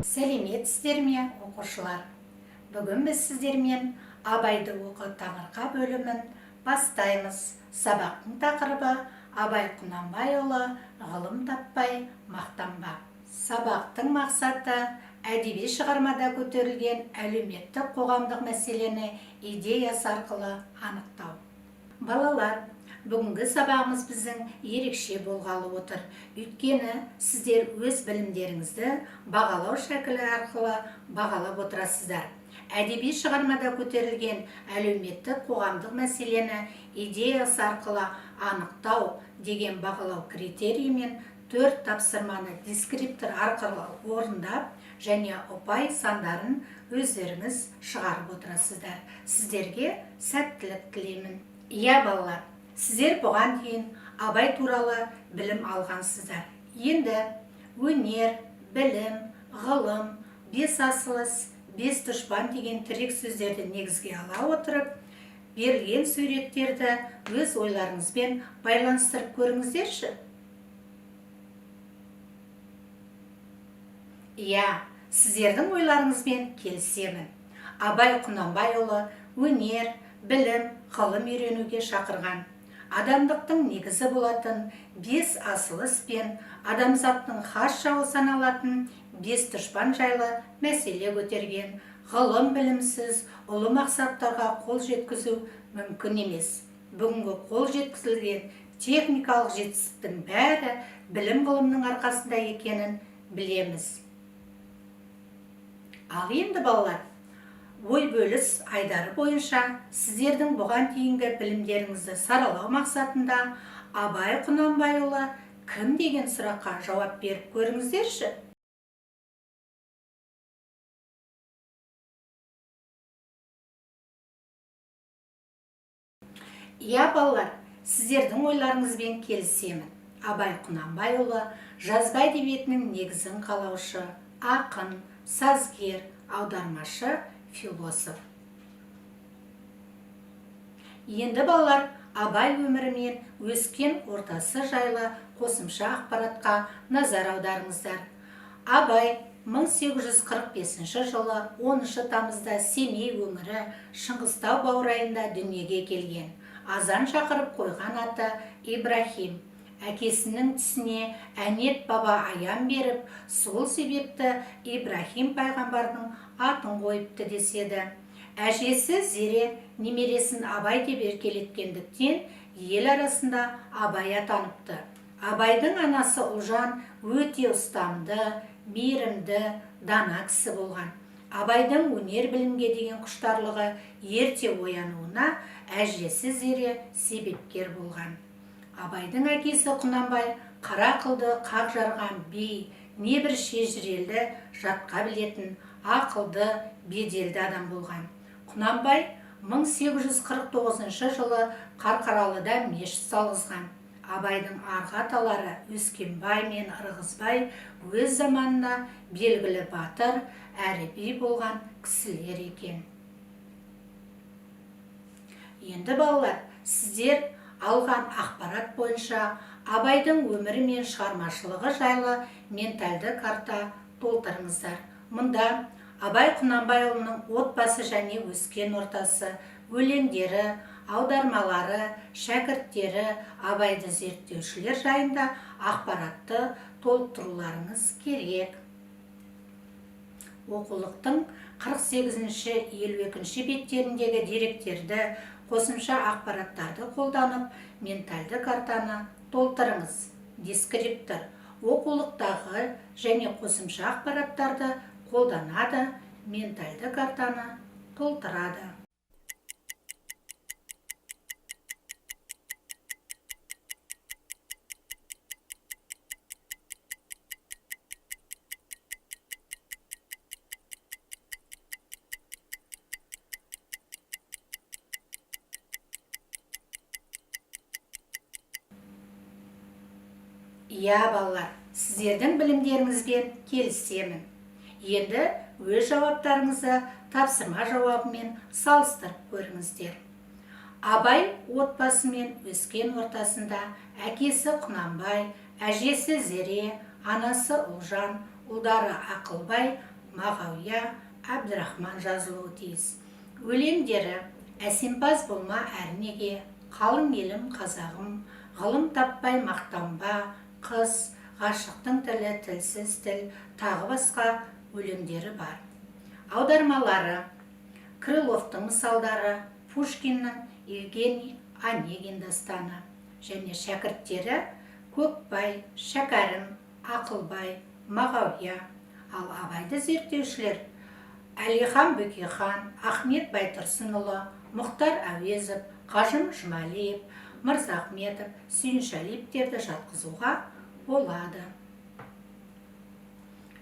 Сәлеметсіздер ме, оқушылар? Бүгін біз сіздермен Абайды оқы таңырқа бөлімін бастаймыз. Сабақтың тақырыбы Абай Құнанбайұлы ғылым таппай мақтанба. Сабақтың мақсаты әдеби шығармада көтерілген әлеуметтік қоғамдық мәселені идеясы арқылы анықтау. Балалар, бүгінгі сабағымыз біздің ерекше болғалы отыр. Өйткені сіздер өз білімдеріңізді бағалау шәкілі арқылы бағалап отырасыздар. Әдеби шығармада көтерілген әлеуметтік қоғамдық мәселені идеясы арқылы анықтау деген бағалау критерийімен 4 тапсырманы дескриптор арқылы орындап және ұпай сандарын өздеріңіз шығарып отырасыздар. Сіздерге сәттілік тілеймін. Иә, балалар, сіздер бұған дейін Абай туралы білім алғансыздар. Енді өнер, білім, ғылым, бес асылыс, бес дұшпан деген тірек сөздерді негізге ала отырып, берілген суреттерді өз ойларыңызбен байланыстырып көріңіздерші. Иә, сіздердің ойларыңызбен келісемін. Абай Құнанбайұлы өнер, білім, ғылым үйренуге шақырған. Адамдықтың негізі болатын бес асылыс пен адамзаттың хас жауы саналатын бес дұшпан жайлы мәселе көтерген. Ғылым білімсіз ұлы мақсаттарға қол жеткізу мүмкін емес. Бүгінгі қол жеткізілген техникалық жетістіктің бәрі білім ғылымның арқасында екенін білеміз. Ал енді балалар, ой бөліс айдары бойынша сіздердің бұған дейінгі білімдеріңізді саралау мақсатында Абай Құнанбайұлы кім деген сұраққа жауап беріп көріңіздерші. Иә, балалар, сіздердің ойларыңызбен келісемін. Абай Құнанбайұлы жазба әдебиетінің негізін қалаушы, ақын, сазгер, аудармашы, философ. Енді балалар, Абай өмірі мен өскен ортасы жайлы қосымша ақпаратқа назар аударыңыздар. Абай 1845 жылы 10 тамызда Семей өңірі Шыңғыстау баурайында дүниеге келген. Азан шақырып қойған аты Ибрахим. Әкесінің түсіне әнет баба аян беріп, сол себепті Ибрахим пайғамбардың атын қойыпты деседі. Әжесі Зере немересін Абай деп еркелеткендіктен ел арасында Абай атаныпты. Абайдың анасы Ұлжан өте ұстамды, мейірімді, дана кісі болған. Абайдың өнер білімге деген құштарлығы ерте оянуына әжесі Зере себепкер болған. Абайдың әкесі Құнанбай қара қылды қақ жарған би, небір шежірелді жатқа білетін ақылды, беделді адам болған. Құнанбай 1849 жылы Қарқаралыда мешіт салғызған. Абайдың арғы аталары Өскенбай мен Ырғызбай өз заманында белгілі батыр, әрі би болған кісілер екен. Енді балалар, сіздер алған ақпарат бойынша Абайдың өмірі мен шығармашылығы жайлы ментальды карта толтырыңыздар. Мұнда Абай Құнанбайұлының отбасы және өскен ортасы, өлеңдері, аудармалары, шәкірттері, Абайды зерттеушілер жайында ақпаратты толтыруларыңыз керек. Оқулықтың 48-52 беттеріндегі деректерді, қосымша ақпараттарды қолданып, ментальды картаны толтырыңыз. Дескриптор оқулықтағы және қосымша ақпараттарды қолданады, ментальды картаны толтырады. Иә, балалар, сіздердің білімдеріңізбен келісемін. Енді өз жауаптарыңызды тапсырма жауабымен салыстырып көріңіздер. Абай отбасымен өскен ортасында әкесі Құнанбай, әжесі Зере, анасы Ұлжан, ұлдары Ақылбай, Мағауия, Әбдірахман жазылуы тиіс. Өлеңдері: әсемпаз болма әрнеге, қалың елім қазағым, ғылым таппай мақтанба, қыз, ғашықтың тілі, тілсіз тіл, тағы басқа өлеңдері бар. Аудармалары: Крыловтың мысалдары, Пушкиннің Евгений Онегин дастаны. Және шәкірттері: Көкбай, Шәкәрім, Ақылбай, Мағауия. Ал Абайды зерттеушілер: Әлихан Бөкейхан, Ахмет Байтұрсынұлы, Мұхтар Әуезов, Қажым Жұмалиев, Мырзахметов, Сүйіншәлиевтерді жатқызуға болады.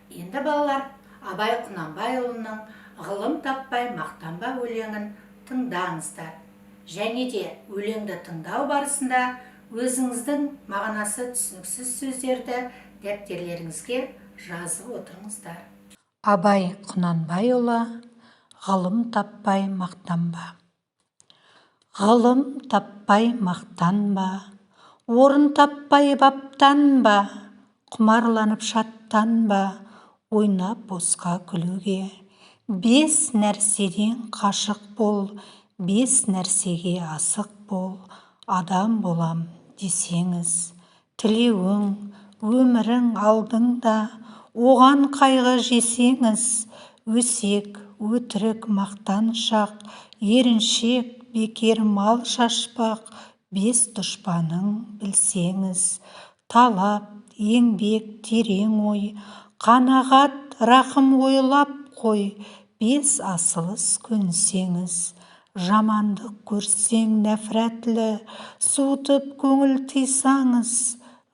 Енді балалар, Абай Құнанбайұлының «Ғылым таппай мақтанба» өлеңін тыңдаңыздар. Және де өлеңді тыңдау барысында өзіңіздің мағынасы түсініксіз сөздерді дәптерлеріңізге жазып отырыңыздар. Абай Құнанбайұлы «Ғылым таппай мақтанба». Ғылым таппай мақтанба, орын таппай баптанба, құмарланып шаттанба, ойнап босқа күлуге. 5 нәрседен қашық бол, 5 нәрсеге асық бол. Адам болам десеңіз, тілеуің, өмірің алдыңда, оған қайғы жесеңіз, өсек, өтірік, мақтаншақ, еріншек, бекер мал шашпақ, 5 дұшпаның білсеңіз. Талап, еңбек, терең ой, қанағат, рақым ойлап қой, 5 асылыс көнсеңіз. Жамандық көрсең нәфрәтлі, суытып көңіл тыйсаңыз.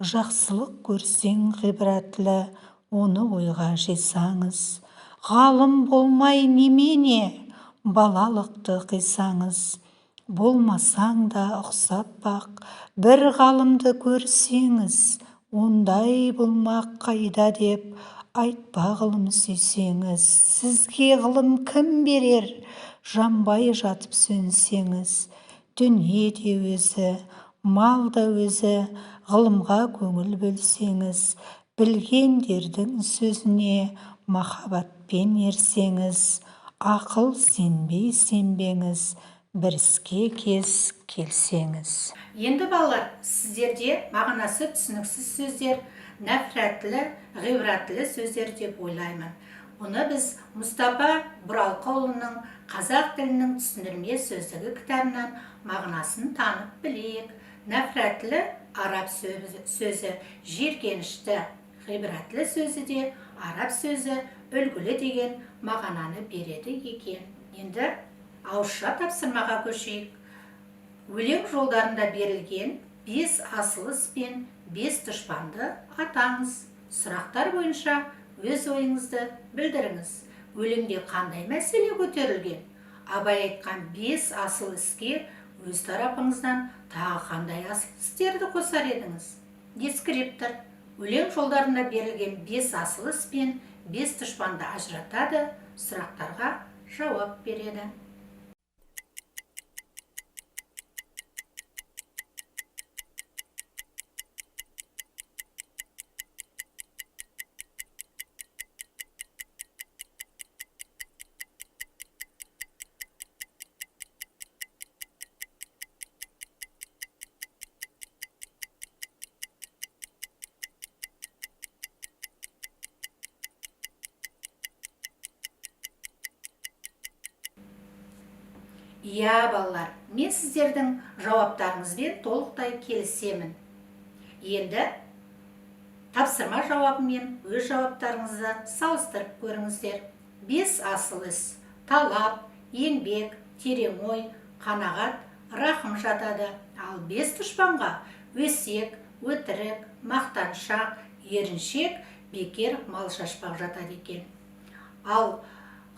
Жақсылық көрсең ғибратлы, оны ойға жесаңыз. Ғалым болмай немене, балалықты қисаңыз. Болмасаң да ұқсап бақ, бір ғалымды көрсеңіз. Ондай болмақ қайда деп, айтпа ғылым сүйсеңіз. Сізге ғылым кім берер, жанбай жатып сөнсеңіз. Дүние де өзі, мал да өзі, ғылымға көңіл бөлсеңіз. Білгендердің сөзіне махаббатпен ерсеңіз. Ақыл сенбей сенбеңіз, бір іске келсеңіз. Енді балалар, сіздерде мағынасы түсініксіз сөздер, нәфрәтлі, ғибратлы сөздер деп ойлаймын. Бұны біз Мұстапа Бұралқыұлының «Қазақ тілінің түсіндірме сөздігі» кітабынан мағынасын танып білейік. Нәфрәтлі араб сөзі, жиіркенішті, ғибратлы сөзі де араб сөзі, үлгілі деген мағынаны береді екен. Енді ауызша тапсырмаға көшейік. Өлең жолдарында берілген 5 асылыс пен 5 дұшпанды атаңыз. Сұрақтар бойынша өз ойыңызды білдіріңіз. Өлеңде қандай мәселе көтерілген? Абай айтқан 5 асыл іске өз тарапыңыздан тағы қандай асыл істерді қосар едіңіз? Дескриптор: өлең жолдарында берілген 5 асыл іс пен 5 дұшпанды ажыратады, сұрақтарға жауап береді. Иә, балалар, мен сіздердің жауаптарыңызбен толықтай келісемін. Енді тапсырма жауабымен өз жауаптарыңызды салыстырып көріңіздер. 5 асыл іс: талап, еңбек, терең ой, қанағат, рақым жатады. Ал 5 дұшпанға өсек, өтірік, мақтаншақ, еріншек, бекер, мал шашпақ жатады екен. Ал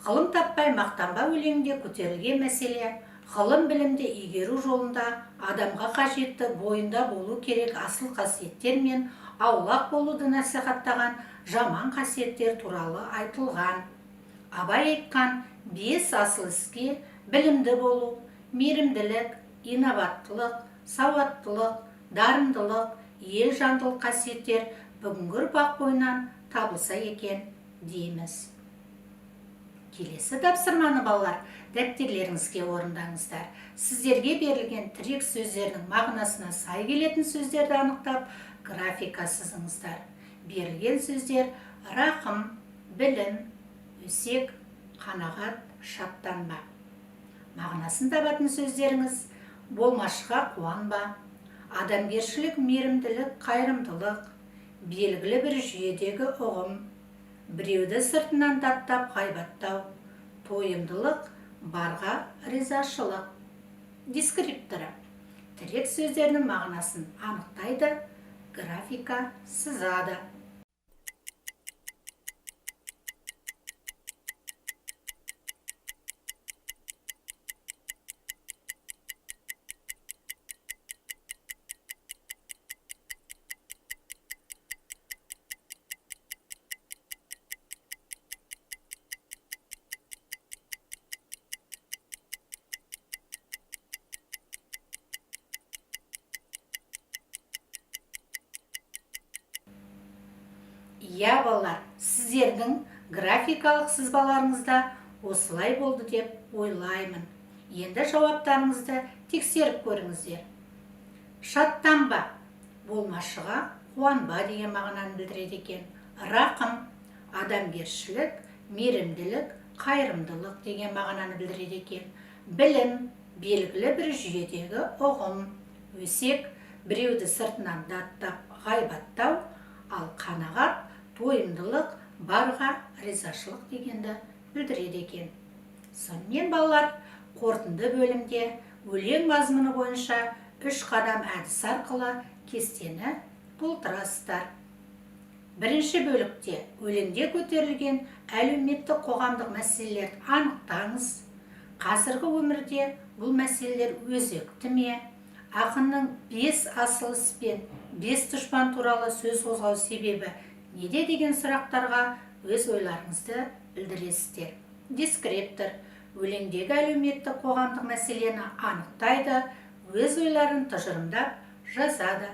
ғылым таппай мақтанба өлеңінде көтерілген мәселе: ғылым білімді игеру жолында адамға қажетті бойында болу керек асыл қасиеттер мен аулақ болуды насихаттаған жаман қасиеттер туралы айтылған. Абай айтқан 5 асыл іске білімді болу, мейірімділік, инабаттылық, сауаттылық, дарындылық, елжандылық қасиеттер бүгінгі ұрпақ бойынан табылса екен дейміз. Келесі тапсырманы балалар дәптерлеріңізге орындаңыздар. Сіздерге берілген тірек сөздердің мағынасына сай келетін сөздерді анықтап, графика сызыңыздар. Берілген сөздер рақым, білім, өсек, қанағат, шаттанба. Мағынасын табатын сөздеріңіз болмашыға қуанба, адамгершілік, мейірімділік, қайырымдылық, белгілі бір жүйедегі ұғым, біреуді сыртынан даттап ғайбаттау, тойымдылық, барға ризашылық. Дескрипторы тірек сөздерінің мағынасын анықтайды, графика сызады. Иә балалар, сіздердің графикалық сызбаларыңызда осылай болды деп ойлаймын. Енді жауаптарыңызды тексеріп көріңіздер. Шаттанба, болмашыға қуанба деген мағынаны білдіреді екен. Рақым, адамгершілік, мейірімділік, қайырымдылық деген мағынаны білдіреді екен. Білім, белгілі бір жүйедегі ұғым. Өсек, біреуді сыртынан даттап ғайбаттау, ал қанағат, тойымдылық, барға ризашылық дегенді білдіреді екен. Сонымен балалар, қорытынды бөлімде өлең мазмұны бойынша 3 қадам әдіс арқылы кестені толтырасыздар. Бірінші бөлікте өлеңде көтерілген әлеуметтік қоғамдық мәселелерді анықтаңыз. Қазіргі өмірде бұл мәселелер өзекті ме? Ақынның 5 асыл іс пен 5 дұшпан туралы сөз қозғау себебі неде деген сұрақтарға өз ойларыңызды білдіресіздер. Дескриптор өлеңдегі әлеуметтік қоғамдық мәселені анықтайды, өз ойларын тұжырымдап жазады.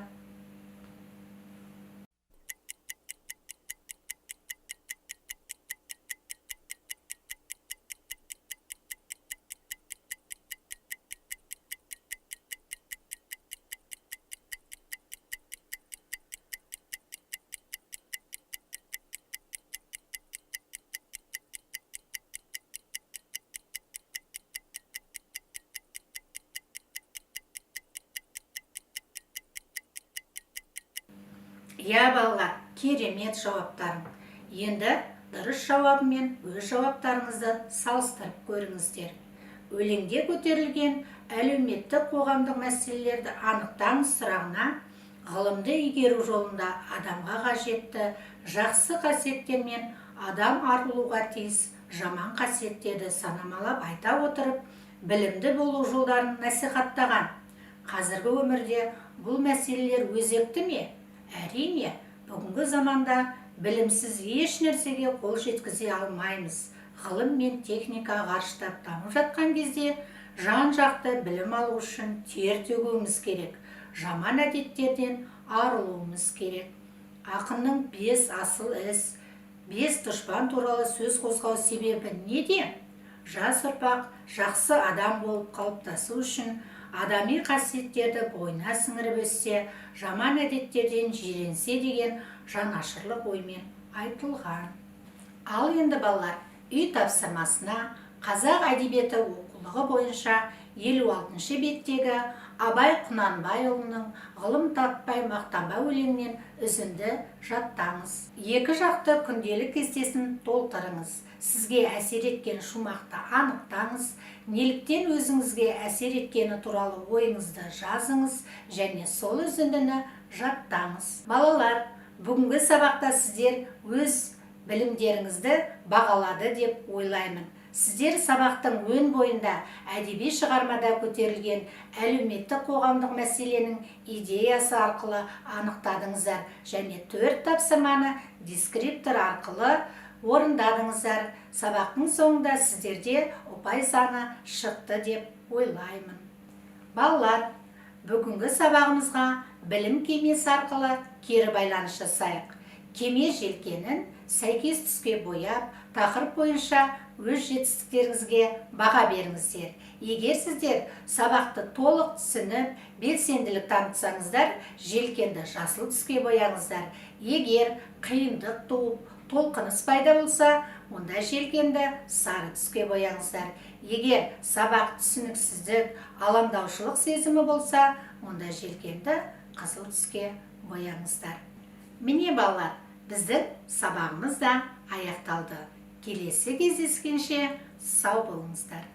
Иә балалар, керемет жауаптарың. Енді дұрыс жауабы мен өз жауаптарыңызды салыстырып көріңіздер. Өлеңде көтерілген әлеуметтік қоғамдық мәселелерді анықтаңыз сұрағына ғылымды игеру жолында адамға қажетті жақсы қасиеттер мен адам арылуға тиіс жаман қасиеттерді санамалап айта отырып, білімді болу жолдарын насихаттаған. Қазіргі өмірде бұл мәселелер өзекті ме? Әрине, бүгінгі заманда білімсіз еш нәрсеге қол жеткізе алмаймыз. Ғылым мен техника ғарыштап дамып жатқан кезде жан-жақты білім алу үшін тер төгуіміз керек. Жаман әдеттерден арылуымыз керек. Ақынның 5 асыл іс, 5 дұшпан туралы сөз қозғау себебі неде? Жас ұрпақ жақсы адам болып қалыптасу үшін адами қасиеттерді бойына сіңіріп өссе, жаман әдеттерден жиренсе деген жанашырлық оймен айтылған. Ал енді балалар, үй тапсырмасына қазақ әдебиеті оқулығы бойынша 56 беттегі Абай Құнанбайұлының ғылым таппай мақтанба өлеңінен үзінді жаттаңыз. Екі жақты күнделік кестесін толтырыңыз. Сізге әсер еткен шумақты анықтаңыз. Неліктен өзіңізге әсер еткені туралы ойыңызды жазыңыз және сол үзіндіні жаттаңыз. Балалар, бүгінгі сабақта сіздер өз білімдеріңізді бағалады деп ойлаймын. Сіздер сабақтың өн бойында әдеби шығармада көтерілген әлеуметтік қоғамдық мәселенің идеясы арқылы анықтадыңыздар және 4 тапсырманы дескриптор арқылы орындадыңыздар. Сабақтың соңында сіздерде ұпай саны шықты деп ойлаймын. Балалар, бүгінгі сабағымызға білім кемесі арқылы кері байланыс жасайық. кеме желкенін сәйкес түске бояп, тақырып бойынша өз жетістіктеріңізге баға беріңіздер. Егер сіздер сабақты толық түсініп, белсенділік танытсаңыздар, желкенді жасыл түске бояңыздар. Егер қиындық туып, толқыныс пайда болса, онда желкенді сары түске бояңыздар. Егер сабақ түсініксіздік, алаңдаушылық сезімі болса, онда желкенді қызыл түске бояңыздар. Міне балалар, біздің сабағымыз да аяқталды. Келесі кездескенше сау болыңыздар.